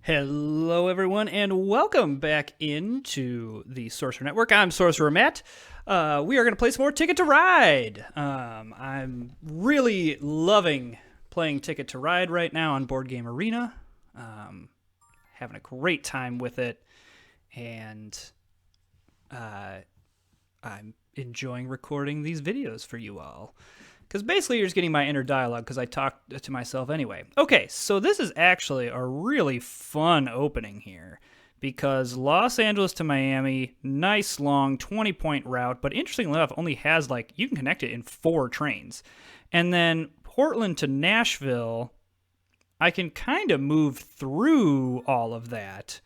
Hello, everyone, and welcome back into the Sorcerer Network. I'm Sorcerer Matt. We are going to play some more Ticket to Ride. I'm really loving playing Ticket to Ride right now on Board Game Arena. Having a great time with it, and I'm enjoying recording these videos for you all. Because basically you're just getting my inner dialogue because I talk to myself anyway. Okay, so this is actually a really fun opening here. Because Los Angeles to Miami, nice long 20-point route, but interestingly enough, only has you can connect it in 4 trains. And then Portland to Nashville, I can kind of move through all of that.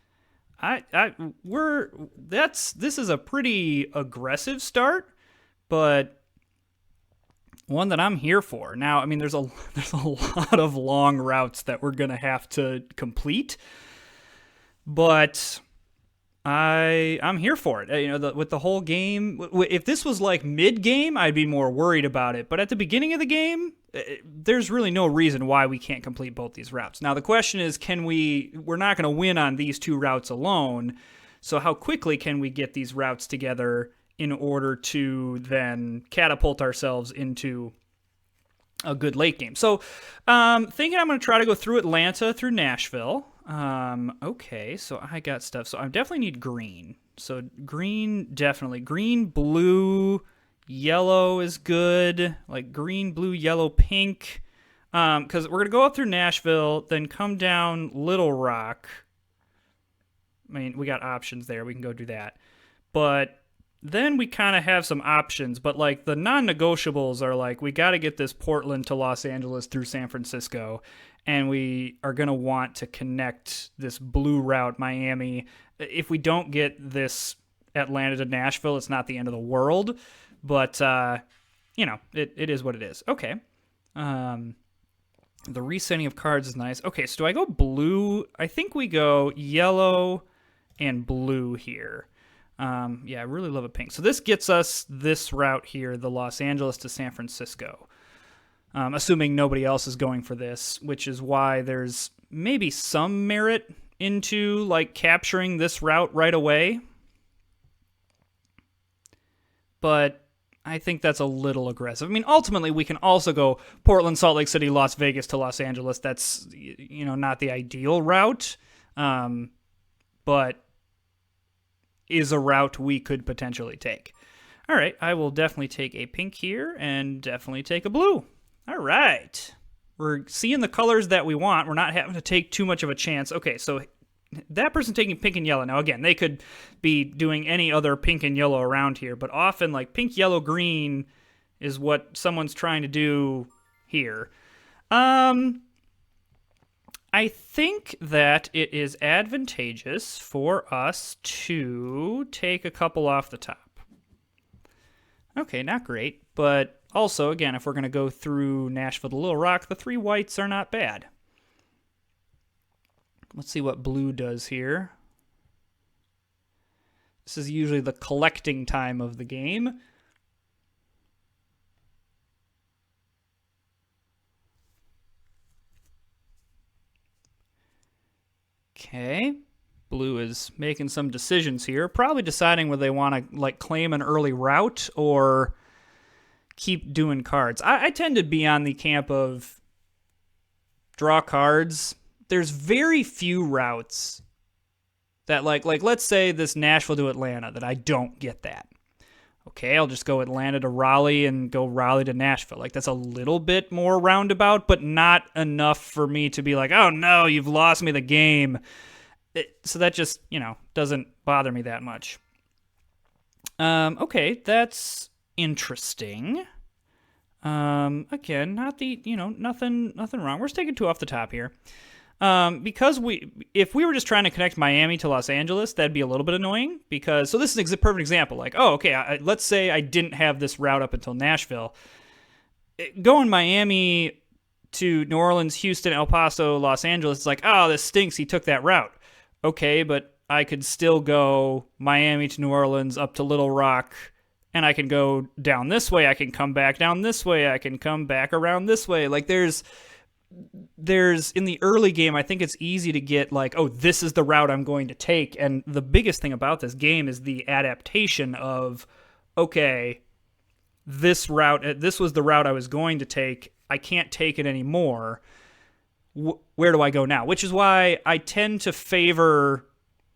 This is a pretty aggressive start, but one that I'm here for. Now, I mean, there's a lot of long routes that we're gonna have to complete, but I'm here for it. With the whole game, if this was like mid game, I'd be more worried about it. But at the beginning of the game, there's really no reason why we can't complete both these routes. Now, the question is, we're not going to win on these 2 routes alone. So how quickly can we get these routes together in order to then catapult ourselves into a good late game? So thinking I'm going to try to go through Atlanta, through Nashville. Okay, so I got stuff. So I definitely need green. So green, definitely. Green, blue, yellow is good. Like green, blue, yellow, pink. Because we're going to go up through Nashville, then come down Little Rock. I mean, we got options there. We can go do that. But then we kind of have some options, but the non-negotiables are we got to get this Portland to Los Angeles through San Francisco, and we are going to want to connect this blue route, Miami. If we don't get this Atlanta to Nashville, it's not the end of the world, but, it is what it is. Okay. The resetting of cards is nice. Okay, so do I go blue? I think we go yellow and blue here. I really love a pink. So this gets us this route here, the Los Angeles to San Francisco. Assuming nobody else is going for this, which is why there's maybe some merit into capturing this route right away. But I think that's a little aggressive. I mean, ultimately we can also go Portland, Salt Lake City, Las Vegas to Los Angeles. That's, not the ideal route. But is a route we could potentially take. All right, I will definitely take a pink here and definitely take a blue. All right. We're seeing the colors that we want. We're not having to take too much of a chance. Okay, so that person taking pink and yellow. Now, again, they could be doing any other pink and yellow around here, but often pink, yellow, green is what someone's trying to do here. I think that it is advantageous for us to take a couple off the top. Okay, not great, but also, again, if we're going to go through Nashville to Little Rock, the 3 whites are not bad. Let's see what blue does here. This is usually the collecting time of the game. Okay, blue is making some decisions here, probably deciding whether they want to claim an early route or keep doing cards. I tend to be on the camp of draw cards. There's very few routes that let's say this Nashville to Atlanta that I don't get that. Okay, I'll just go Atlanta to Raleigh and go Raleigh to Nashville. That's a little bit more roundabout, but not enough for me to be oh no, you've lost me the game. So that just, doesn't bother me that much. Okay, that's interesting. Again, not the, nothing wrong. We're just taking 2 off the top here. Because if we were just trying to connect Miami to Los Angeles, that'd be a little bit annoying so this is a perfect example. Let's say I didn't have this route up until Nashville. Going Miami to New Orleans, Houston, El Paso, Los Angeles, it's this stinks. He took that route. Okay, but I could still go Miami to New Orleans up to Little Rock, and I can go down this way. I can come back down this way. I can come back around this way. There's there's in the early game, I think it's easy to get like, oh, this is the route I'm going to take. And the biggest thing about this game is the adaptation of, okay, this was the route I was going to take. I can't take it anymore. Where do I go now? Which is why I tend to favor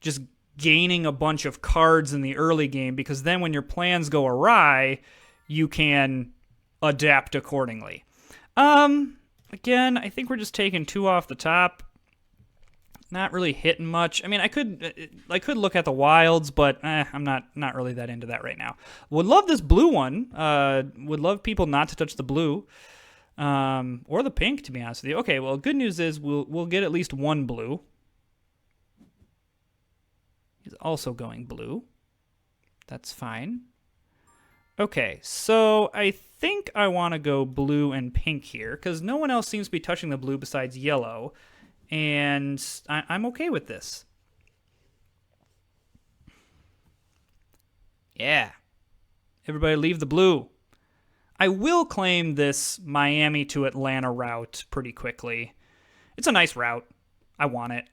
just gaining a bunch of cards in the early game, because then when your plans go awry, you can adapt accordingly. Again, I think we're just taking 2 off the top. Not really hitting much. I mean, I could look at the wilds, but I'm not really that into that right now. Would love this blue one. Would love people not to touch the blue, or the pink, to be honest with you. Okay, well, good news is we'll get at least 1 blue. He's also going blue. That's fine. Okay, so I think I want to go blue and pink here, because no one else seems to be touching the blue besides yellow, and I'm okay with this. Yeah. Everybody leave the blue. I will claim this Miami to Atlanta route pretty quickly. It's a nice route. I want it.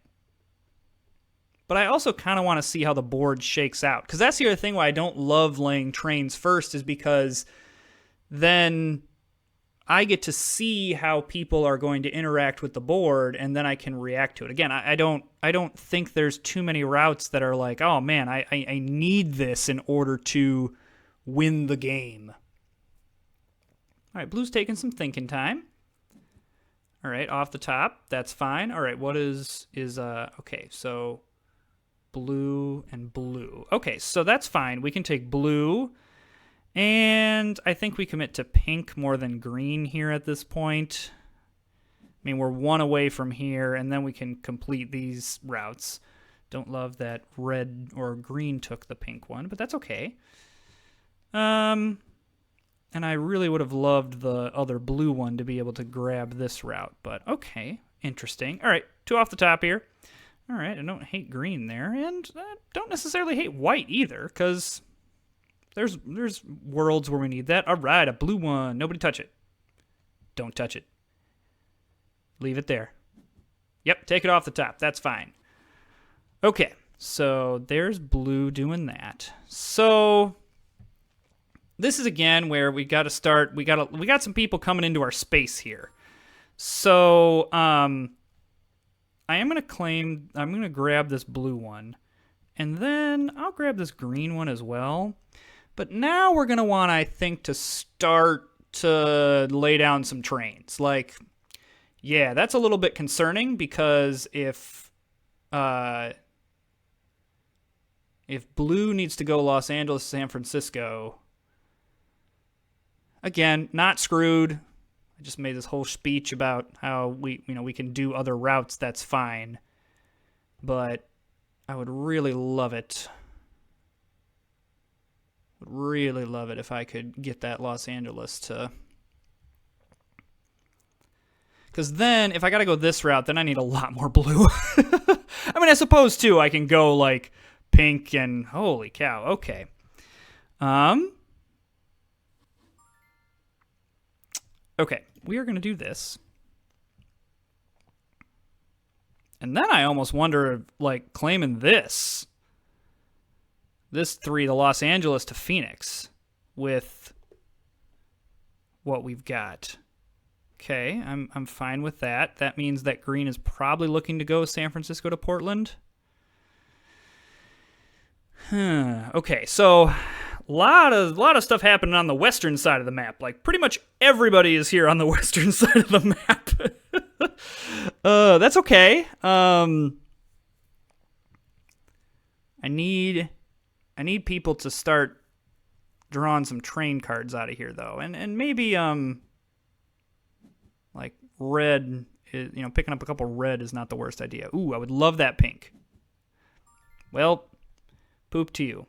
But I also kind of want to see how the board shakes out. Because that's the other thing why I don't love laying trains first, is because then I get to see how people are going to interact with the board, and then I can react to it. Again, I don't think there's too many routes that are like, oh man, I need this in order to win the game. All right, blue's taking some thinking time. All right, off the top, that's fine. All right, what is okay, so blue and blue. Okay, so that's fine. We can take blue, and I think we commit to pink more than green here at this point. I mean, we're 1 away from here, and then we can complete these routes. Don't love that red or green took the pink one, but that's okay. And I really would have loved the other blue one to be able to grab this route, but okay, interesting. All right, 2 off the top here. All right, I don't hate green there, and I don't necessarily hate white either, because there's worlds where we need that. All right, a blue one. Nobody touch it. Don't touch it. Leave it there. Yep, take it off the top. That's fine. Okay, so there's blue doing that. So this is again where we got to start. We got some people coming into our space here. So I'm going to grab this blue one, and then I'll grab this green one as well. But now we're going to want, I think, to start to lay down some trains. Like, yeah, that's a little bit concerning, because if blue needs to go Los Angeles, San Francisco, again, not screwed. I just made this whole speech about how we can do other routes. That's fine. But I would really love it. Would really love it if I could get that Los Angeles to... Because then, if I gotta go this route, then I need a lot more blue. I mean, I suppose, too, I can go, like, pink and... Holy cow, okay. Okay, we are going to do this. And then I almost wonder, like, claiming this 3, the Los Angeles to Phoenix, with what we've got. Okay, I'm fine with that. That means that green is probably looking to go San Francisco to Portland. Okay, so lot of stuff happening on the western side of the map. Like, pretty much everybody is here on the western side of the map. That's okay. I need people to start drawing some train cards out of here, though, and maybe like red is, picking up a couple red is not the worst idea. Ooh, I would love that pink. Well, poop to you.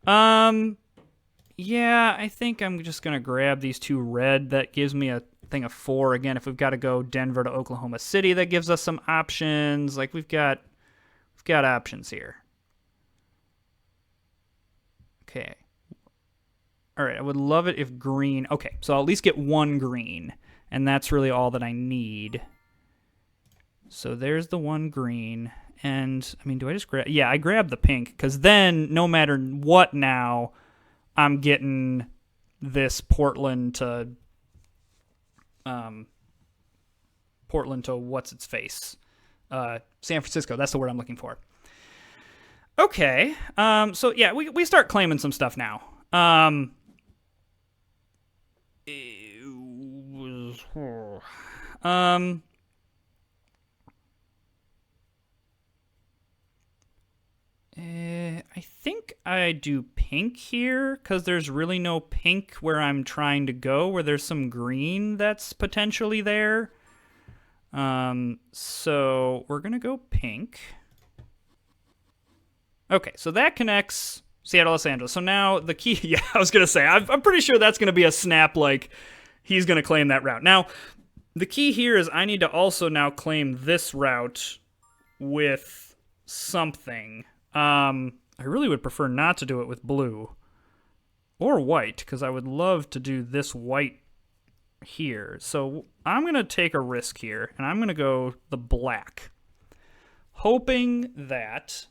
Yeah, I think I'm just going to grab these 2 red. That gives me a thing of 4. Again, if we've got to go Denver to Oklahoma City, that gives us some options. Like, we've got options here. Okay. All right, I would love it if green... Okay, so I'll at least get 1 green. And that's really all that I need. So there's the one green. And, I mean, do I just grab... Yeah, I grab the pink, because then, no matter what now, I'm getting this Portland to what's-its-face? San Francisco, that's the word I'm looking for. Okay, so yeah, we start claiming some stuff now. I think I do pink here, because there's really no pink where I'm trying to go, where there's some green that's potentially there. So we're going to go pink. Okay, so that connects Seattle, Los Angeles. So now the key, yeah, I was going to say, I'm pretty sure that's going to be a snap, like, he's going to claim that route. Now, the key here is I need to also now claim this route with something. I really would prefer not to do it with blue or white, because I would love to do this white here. So I'm going to take a risk here, and I'm going to go the black, hoping that...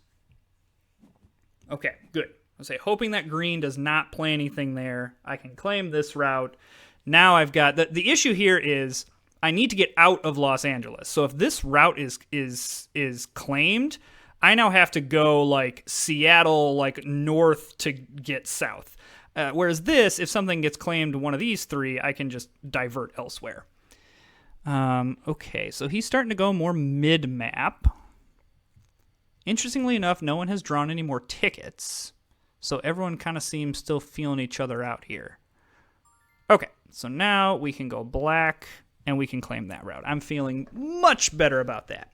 Okay, good. I'll say hoping that green does not play anything there. I can claim this route. Now I've got... The issue here is I need to get out of Los Angeles. So if this route is claimed, I now have to go like Seattle, like north to get south. Whereas this, if something gets claimed one of these three, I can just divert elsewhere. Okay, so he's starting to go more mid-map. Interestingly enough, no one has drawn any more tickets, so everyone kind of seems still feeling each other out here. Okay, so now we can go black, and we can claim that route. I'm feeling much better about that.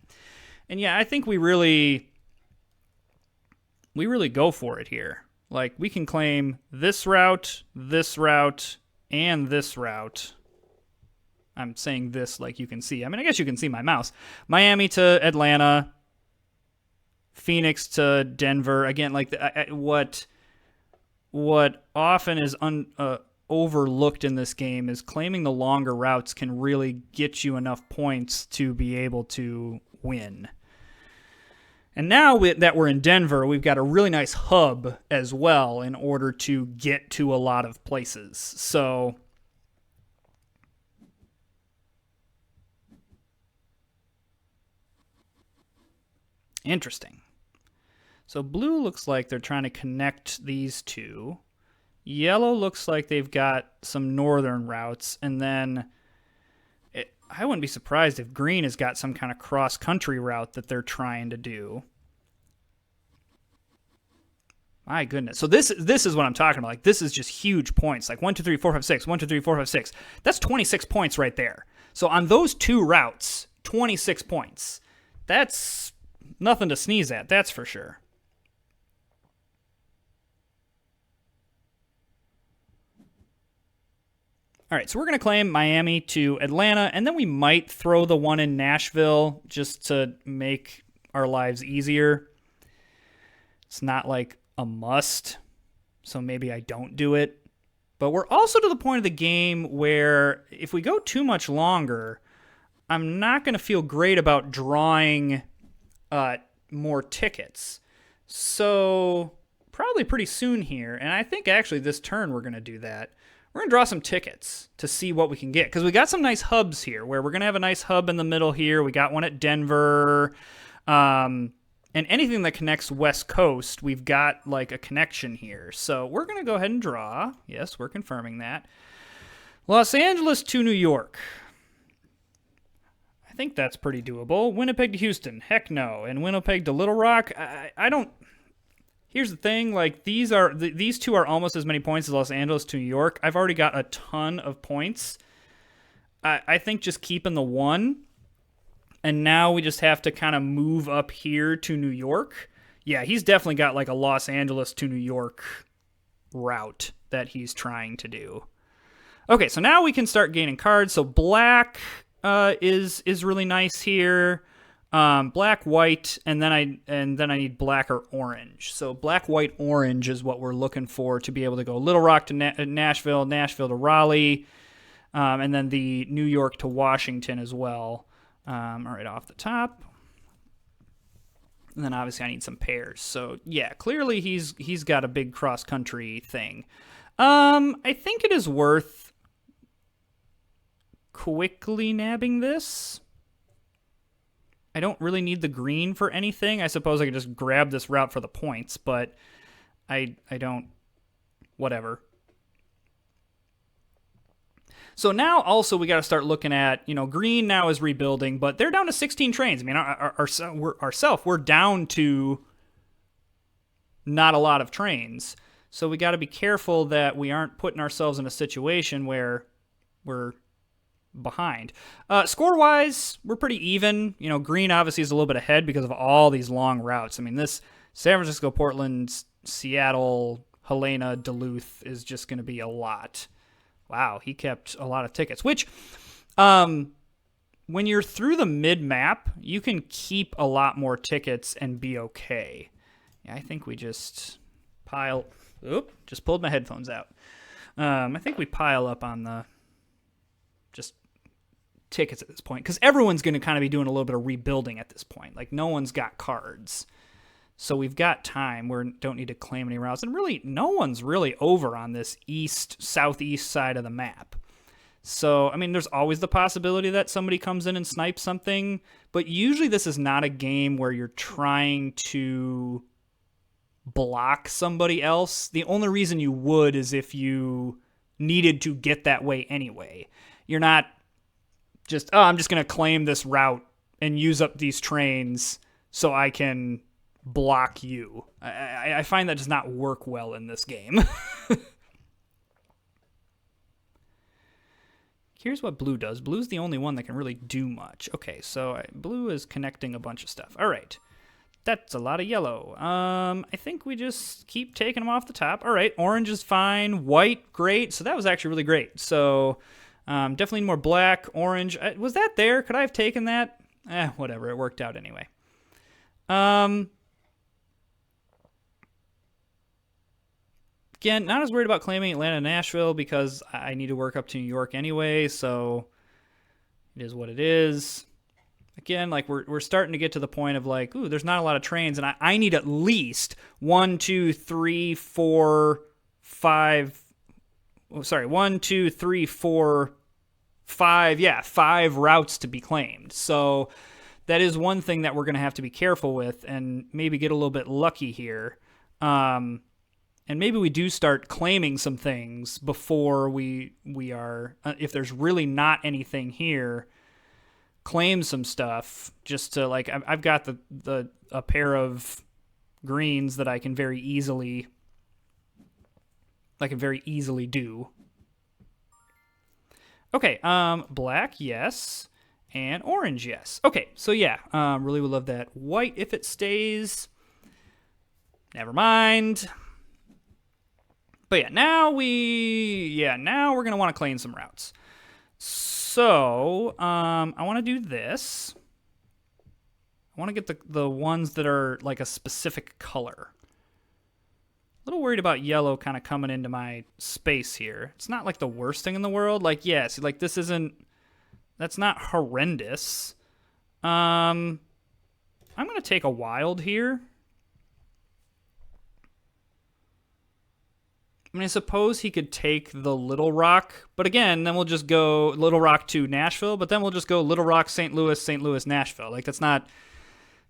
And yeah, I think we really go for it here. Like, we can claim this route, and this route. I'm saying this like you can see. I mean, I guess you can see my mouse. Miami to Atlanta, Phoenix to Denver. Again, like what often is overlooked in this game is claiming the longer routes can really get you enough points to be able to win. And now that we're in Denver, we've got a really nice hub as well in order to get to a lot of places. So interesting. So blue looks like they're trying to connect these two. Yellow looks like they've got some northern routes. And then I wouldn't be surprised if green has got some kind of cross-country route that they're trying to do. My goodness. So this is what I'm talking about. Like, this is just huge points. Like 1, 2, 3, 4, 5, 6. 1, 2, 3, 4, 5, 6. That's 26 points right there. So on those two routes, 26 points. That's nothing to sneeze at, that's for sure. All right, so we're going to claim Miami to Atlanta, and then we might throw the one in Nashville just to make our lives easier. It's not like a must, so maybe I don't do it. But we're also to the point of the game where if we go too much longer, I'm not going to feel great about drawing more tickets. So probably pretty soon here, and I think actually this turn we're going to do that. We're going to draw some tickets to see what we can get, because we got some nice hubs here where we're going to have a nice hub in the middle here. We got one at Denver. And anything that connects West Coast, we've got like a connection here. So we're going to go ahead and draw. Yes, we're confirming that. Los Angeles to New York. I think that's pretty doable. Winnipeg to Houston. Heck no. And Winnipeg to Little Rock. I don't... Here's the thing, like, these two are almost as many points as Los Angeles to New York. I've already got a ton of points. I think just keeping the one, and now we just have to kind of move up here to New York. Yeah, he's definitely got like a Los Angeles to New York route that he's trying to do. Okay, so now we can start gaining cards. So black is really nice here. Black, white, and then I need black or orange. So black, white, orange is what we're looking for to be able to go Little Rock to Nashville, Nashville to Raleigh. And then the New York to Washington as well, right off the top. And then obviously I need some pairs. So yeah, clearly he's got a big cross-country thing. I think it is worth quickly nabbing this. I don't really need the green for anything. I suppose I could just grab this route for the points, but I don't... Whatever. So now also we got to start looking at, green now is rebuilding, but they're down to 16 trains. I mean, we're down to not a lot of trains. So we got to be careful that we aren't putting ourselves in a situation where we're behind. Score-wise, we're pretty even. Green obviously is a little bit ahead because of all these long routes. I mean, this San Francisco, Portland, Seattle, Helena, Duluth is just going to be a lot. Wow, he kept a lot of tickets, which when you're through the mid-map, you can keep a lot more tickets and be okay. Yeah, I think we just pile... Oop, just pulled my headphones out. I think we pile up on the just tickets at this point, because everyone's going to kind of be doing a little bit of rebuilding at this point. Like, no one's got cards. So we've got time. We don't need to claim any routes. And really, no one's really over on this southeast side of the map. So, I mean, there's always the possibility that somebody comes in and snipes something. But usually this is not a game where you're trying to block somebody else. The only reason you would is if you needed to get that way anyway. You're not just, I'm just going to claim this route and use up these trains so I can block you. I find that does not work well in this game. Here's what blue does. Blue's the only one that can really do much. Okay, so blue is connecting a bunch of stuff. All right. That's a lot of yellow. I think we just keep taking them off the top. All right, orange is fine. White, great. So that was actually really great. So definitely need more black, orange. Was that there? Could I have taken that? Whatever. It worked out anyway. Again, not as worried about claiming Atlanta and Nashville because I need to work up to New York anyway, so it is what it is. Again, like we're starting to get to the point of like, ooh, there's not a lot of trains, and I need at least 1, 2, 3, 4, 5. Oh, sorry, 1, 2, 3, 4, 5. Yeah, 5 routes to be claimed. So that is one thing that we're going to have to be careful with, and maybe get a little bit lucky here. And maybe we do start claiming some things before we are, if there's really not anything here, claim some stuff just to, like, I've got a pair of greens that I can very easily do. Okay, black, yes, and orange, yes. Okay, so yeah, really would love that. White, if it stays, never mind. But yeah, now we're going to want to claim some routes. So, I want to do this. I want to get the ones that are like a specific color. A little worried about yellow kind of coming into my space here. It's not like the worst thing in the world. Like, yes, like that's not horrendous. I'm going to take a wild here. I mean, I suppose he could take the Little Rock, but again, then we'll just go Little Rock to Nashville, but then we'll just go Little Rock, St. Louis, Nashville. Like, that's not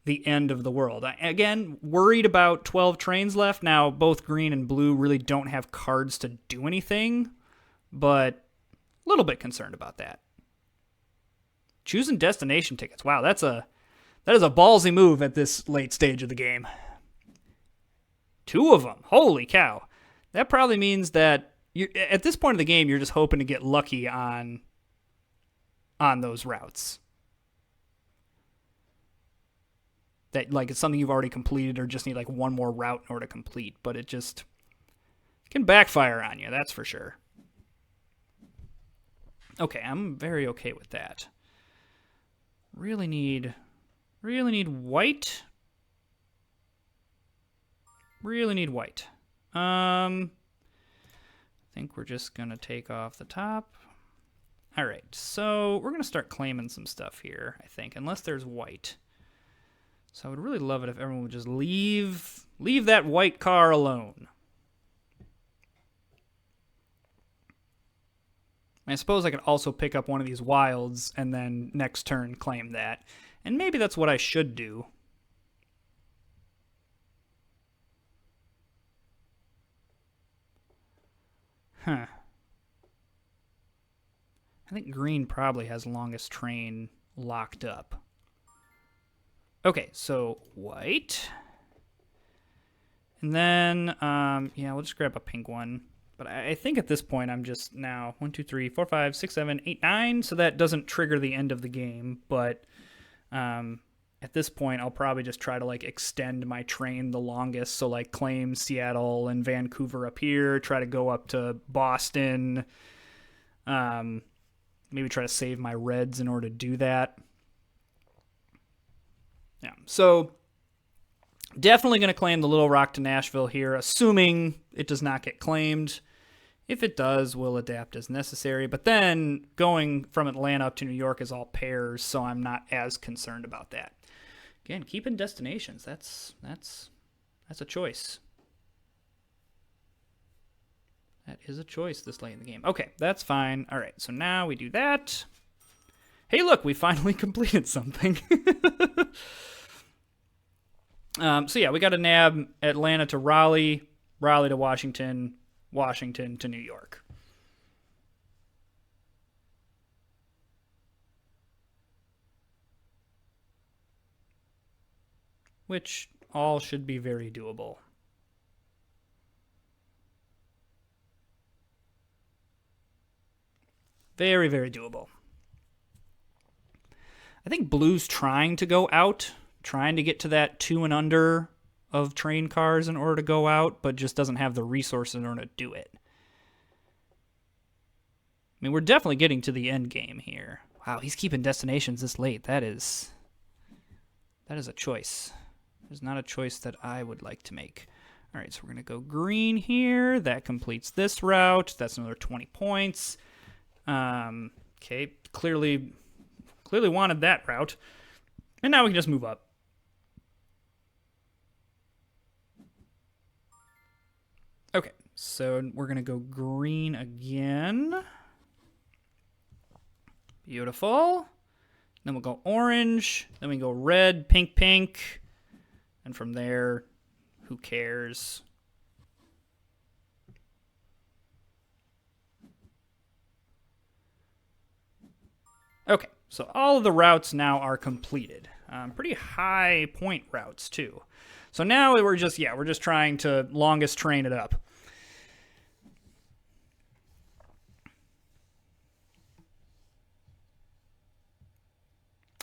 the end of the world. Again, worried about 12 trains left. Now, both green and blue really don't have cards to do anything, but a little bit concerned about that. Choosing destination tickets. Wow, that is a ballsy move at this late stage of the game. 2 of them. Holy cow. That probably means that at this point of the game, you're just hoping to get lucky on those routes. That, like, it's something you've already completed or just need like one more route in order to complete, but it just can backfire on you, that's for sure. Okay, I'm very okay with that. Really need white. Really need white. I think we're just going to take off the top. All right, so we're going to start claiming some stuff here, I think, unless there's white. So I would really love it if everyone would just leave that white car alone. I suppose I could also pick up one of these wilds and then next turn claim that. And maybe that's what I should do. Huh. I think green probably has longest train locked up. Okay, so white. And then, yeah, we'll just grab a pink one. But I think at this point I'm just now 1, 2, 3, 4, 5, 6, 7, 8, 9. So that doesn't trigger the end of the game. But at this point I'll probably just try to like extend my train the longest. So like claim Seattle and Vancouver up here. Try to go up to Boston. Maybe try to save my reds in order to do that. Yeah, so definitely going to claim the Little Rock to Nashville here, assuming it does not get claimed. If it does, we'll adapt as necessary. But then going from Atlanta up to New York is all pairs, so I'm not as concerned about that. Again, keeping destinations, that's a choice. That is a choice this late in the game. Okay, that's fine. All right, so now we do that. Hey, look, we finally completed something. So yeah, we got to nab Atlanta to Raleigh, Raleigh to Washington, Washington to New York. Which all should be very doable. Very, very doable. I think blue's trying to go out, trying to get to that 2 and under of train cars in order to go out, but just doesn't have the resources in order to do it. I mean, we're definitely getting to the end game here. Wow, he's keeping destinations this late. That is a choice. It's not a choice that I would like to make. All right, so we're going to go green here. That completes this route. That's another 20 points. Okay, clearly wanted that route. And now we can just move up. Okay, so we're going to go green again. Beautiful. Then we'll go orange. Then we go red, pink, pink. And from there, who cares? Okay, so all of the routes now are completed. Pretty high point routes too. So now we're just trying to longest train it up.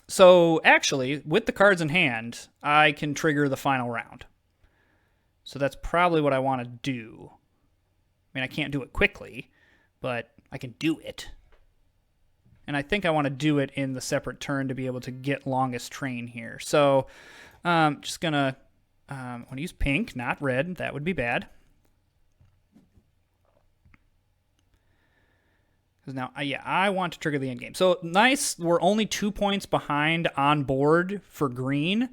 So actually, with the cards in hand, I can trigger the final round. So that's probably what I want to do. I mean, I can't do it quickly, but I can do it. And I think I want to do it in the separate turn to be able to get longest train here. So just going to want to use pink, not red. That would be bad. Because now, I want to trigger the end game. So nice, we're only 2 points behind on board for green.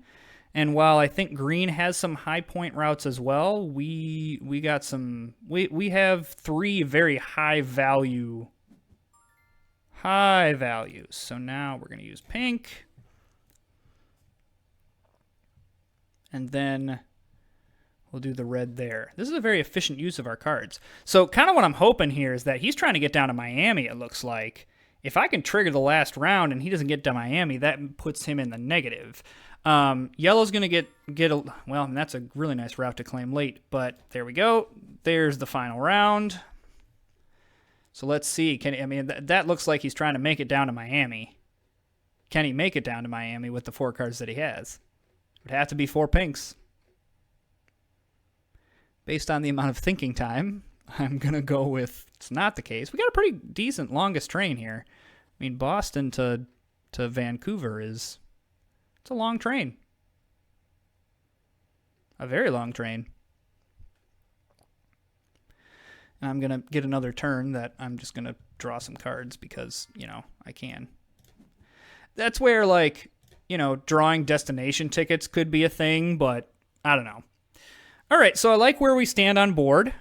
And while I think green has some high point routes as well, we got some, we have 3 very high values. So now we're going to use pink. And then we'll do the red there. This is a very efficient use of our cards. So kind of what I'm hoping here is that he's trying to get down to Miami, it looks like. If I can trigger the last round and he doesn't get to Miami, that puts him in the negative. Yellow's going to get a, well, that's a really nice route to claim late, but there we go. There's the final round. So let's see. That looks like he's trying to make it down to Miami. Can he make it down to Miami with the 4 cards that he has? It would have to be 4 pinks. Based on the amount of thinking time, I'm going to go with it's not the case. We got a pretty decent longest train here. I mean, Boston to Vancouver it's a long train. A very long train. And I'm going to get another turn that I'm just going to draw some cards because, I can. That's where, like, drawing destination tickets could be a thing, but I don't know. All right, so I like where we stand on board.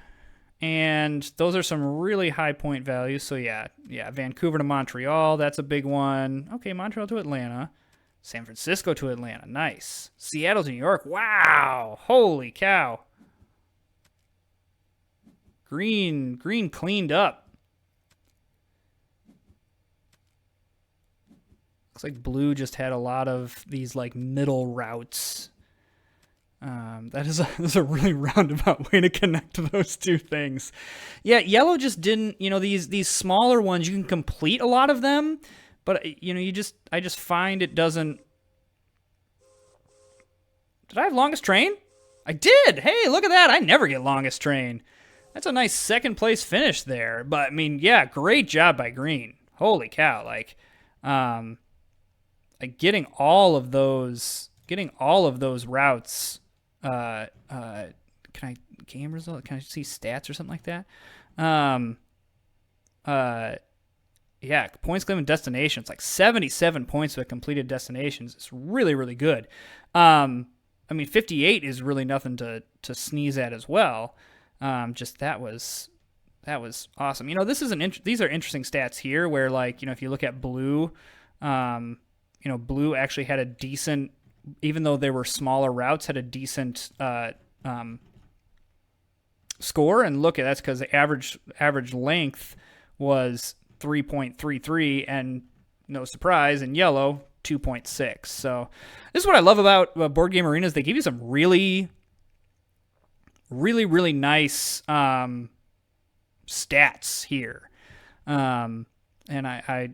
And those are some really high point values. So, yeah, Vancouver to Montreal, that's a big one. Okay, Montreal to Atlanta. San Francisco to Atlanta, nice. Seattle to New York, wow, holy cow. Green cleaned up. Looks like blue just had a lot of these like middle routes. That is a really roundabout way to connect those two things. Yeah, yellow just didn't, these smaller ones, you can complete a lot of them, but I just find it doesn't. Did I have longest train? I did. Hey, look at that. I never get longest train. That's a nice second place finish there. But I mean, yeah, great job by green. Holy cow. Like getting all of those routes. Can I game result? Can I see stats or something like that? Yeah, points claim and destinations, like 77 points with completed destinations. It's really, really good. 58 is really nothing to sneeze at as well. Just that was awesome. This is these are interesting stats here where, like, if you look at blue, blue actually had a decent, even though there were smaller routes, had a decent score. And look at that's because the average length was 3.33, and no surprise, in yellow 2.6. So this is what I love about Board Game Arenas. They give you some really, really, really nice stats here. And I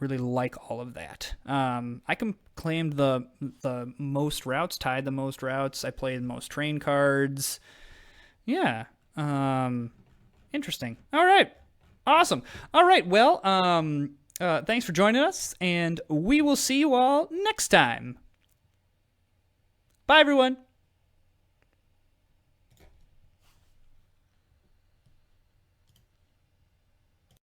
really like all of that. I can claim the most routes, tied the most routes. I played the most train cards. Yeah. Interesting. All right. Awesome. All right. Well, thanks for joining us, and we will see you all next time. Bye, everyone.